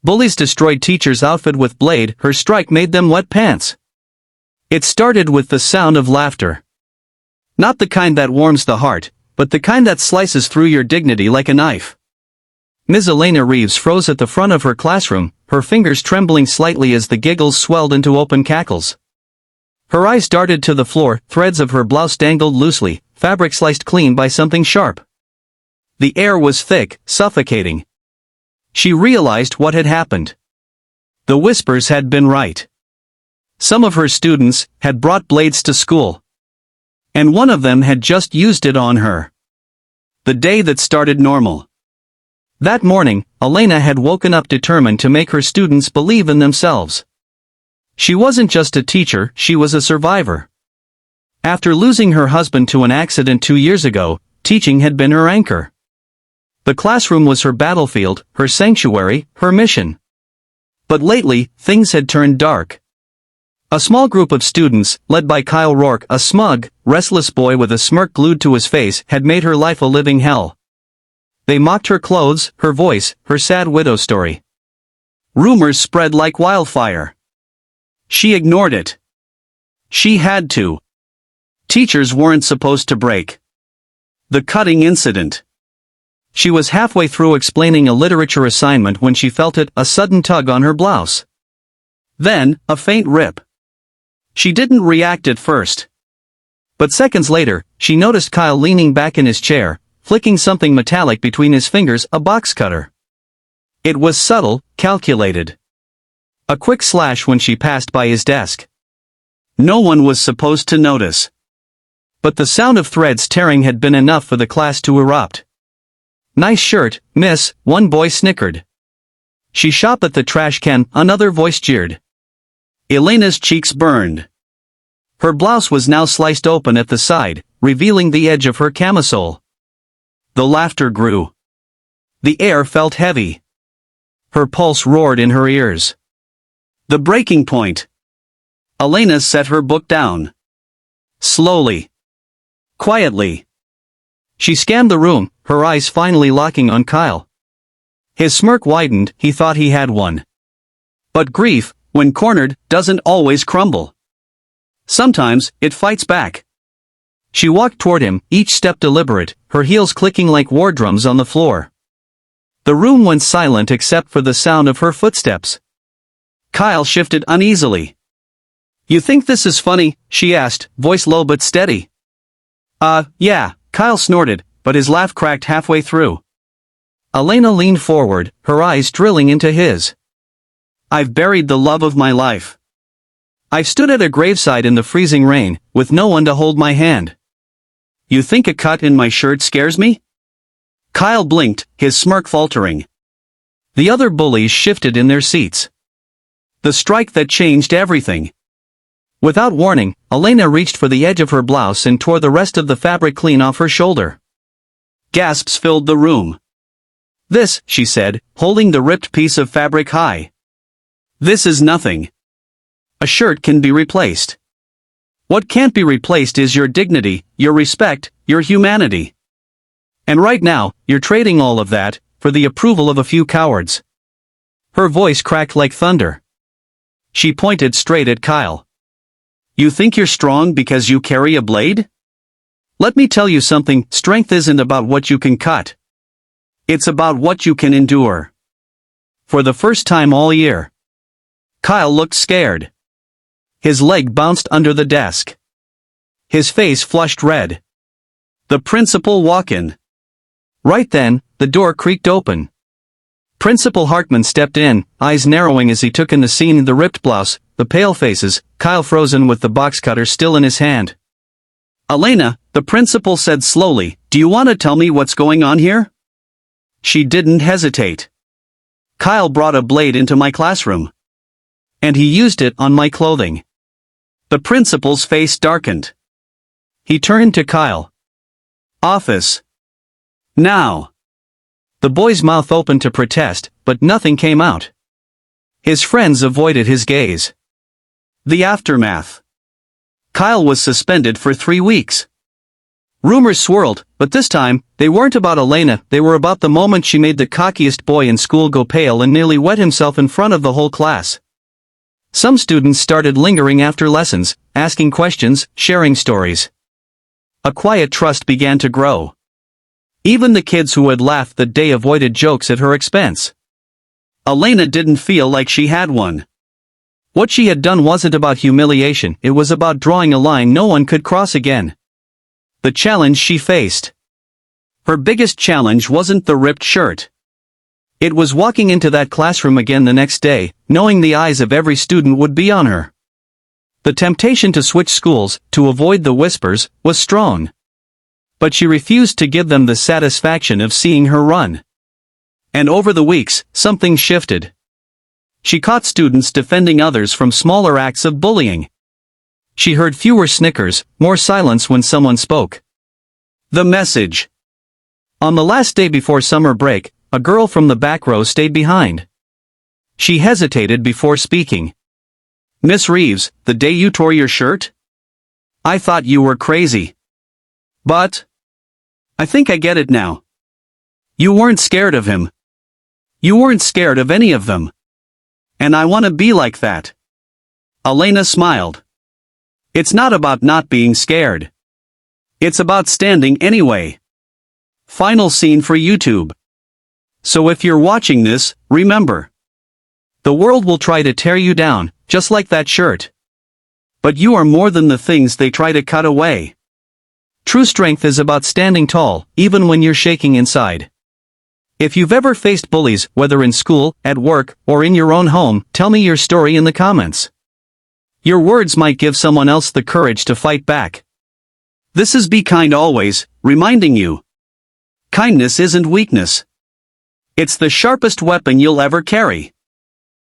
Bullies destroyed teacher's outfit with blade, her strike made them wet pants. It started with the sound of laughter. Not the kind that warms the heart, but the kind that slices through your dignity like a knife. Ms. Elena Reeves froze at the front of her classroom, her fingers trembling slightly as the giggles swelled into open cackles. Her eyes darted to the floor, threads of her blouse dangled loosely, fabric sliced clean by something sharp. The air was thick, suffocating. She realized what had happened. The whispers had been right. Some of her students had brought blades to school. And one of them had just used it on her. The day that started normal. That morning, Elena had woken up determined to make her students believe in themselves. She wasn't just a teacher, she was a survivor. After losing her husband to an accident 2 years ago, teaching had been her anchor. The classroom was her battlefield, her sanctuary, her mission. But lately, things had turned dark. A small group of students, led by Kyle Rourke, a smug, restless boy with a smirk glued to his face, had made her life a living hell. They mocked her clothes, her voice, her sad widow story. Rumors spread like wildfire. She ignored it. She had to. Teachers weren't supposed to break. The cutting incident. She was halfway through explaining a literature assignment when she felt it, a sudden tug on her blouse. Then, a faint rip. She didn't react at first. But seconds later, she noticed Kyle leaning back in his chair, flicking something metallic between his fingers, a box cutter. It was subtle, calculated. A quick slash when she passed by his desk. No one was supposed to notice. But the sound of threads tearing had been enough for the class to erupt. "Nice shirt, miss," one boy snickered. "She shop at the trash can," another voice jeered. Elena's cheeks burned. Her blouse was now sliced open at the side, revealing the edge of her camisole. The laughter grew. The air felt heavy. Her pulse roared in her ears. The breaking point. Elena set her book down. Slowly. Quietly. She scanned the room, her eyes finally locking on Kyle. His smirk widened, he thought he had one. But grief, when cornered, doesn't always crumble. Sometimes, it fights back. She walked toward him, each step deliberate, her heels clicking like war drums on the floor. The room went silent except for the sound of her footsteps. Kyle shifted uneasily. "You think this is funny?" she asked, voice low but steady. Yeah," Kyle snorted, but his laugh cracked halfway through. Elena leaned forward, her eyes drilling into his. "I've buried the love of my life. I've stood at a graveside in the freezing rain, with no one to hold my hand. You think a cut in my shirt scares me?" Kyle blinked, his smirk faltering. The other bullies shifted in their seats. The strike that changed everything. Without warning, Elena reached for the edge of her blouse and tore the rest of the fabric clean off her shoulder. Gasps filled the room. "This," she said, holding the ripped piece of fabric high. "This is nothing. A shirt can be replaced. What can't be replaced is your dignity, your respect, your humanity. And right now, you're trading all of that, for the approval of a few cowards." Her voice cracked like thunder. She pointed straight at Kyle. "You think you're strong because you carry a blade? Let me tell you something, strength isn't about what you can cut. It's about what you can endure." For the first time all year. Kyle looked scared. His leg bounced under the desk. His face flushed red. The principal walk-in. Right then, the door creaked open. Principal Hartman stepped in, eyes narrowing as he took in the scene, the ripped blouse, the pale faces, Kyle frozen with the box cutter still in his hand. "Elena," the principal said slowly, "do you want to tell me what's going on here?" She didn't hesitate. "Kyle brought a blade into my classroom. And he used it on my clothing." The principal's face darkened. He turned to Kyle. "Office. Now." The boy's mouth opened to protest, but nothing came out. His friends avoided his gaze. The aftermath. Kyle was suspended for 3 weeks. Rumors swirled, but this time, they weren't about Elena, they were about the moment she made the cockiest boy in school go pale and nearly wet himself in front of the whole class. Some students started lingering after lessons, asking questions, sharing stories. A quiet trust began to grow. Even the kids who had laughed that day avoided jokes at her expense. Elena didn't feel like she had one. What she had done wasn't about humiliation, it was about drawing a line no one could cross again. The challenge she faced. Her biggest challenge wasn't the ripped shirt. It was walking into that classroom again the next day, knowing the eyes of every student would be on her. The temptation to switch schools, to avoid the whispers, was strong. But she refused to give them the satisfaction of seeing her run. And over the weeks, something shifted. She caught students defending others from smaller acts of bullying. She heard fewer snickers, more silence when someone spoke. The message. On the last day before summer break, a girl from the back row stayed behind. She hesitated before speaking. "Miss Reeves, the day you tore your shirt? I thought you were crazy. But I think I get it now. You weren't scared of him. You weren't scared of any of them. And I want to be like that." Elena smiled. It's not about not being scared. It's about standing anyway. Final scene for YouTube. So if you're watching this, remember. The world will try to tear you down, just like that shirt. But you are more than the things they try to cut away. True strength is about standing tall, even when you're shaking inside. If you've ever faced bullies, whether in school, at work, or in your own home, tell me your story in the comments. Your words might give someone else the courage to fight back. This is Be Kind Always, reminding you. Kindness isn't weakness. It's the sharpest weapon you'll ever carry.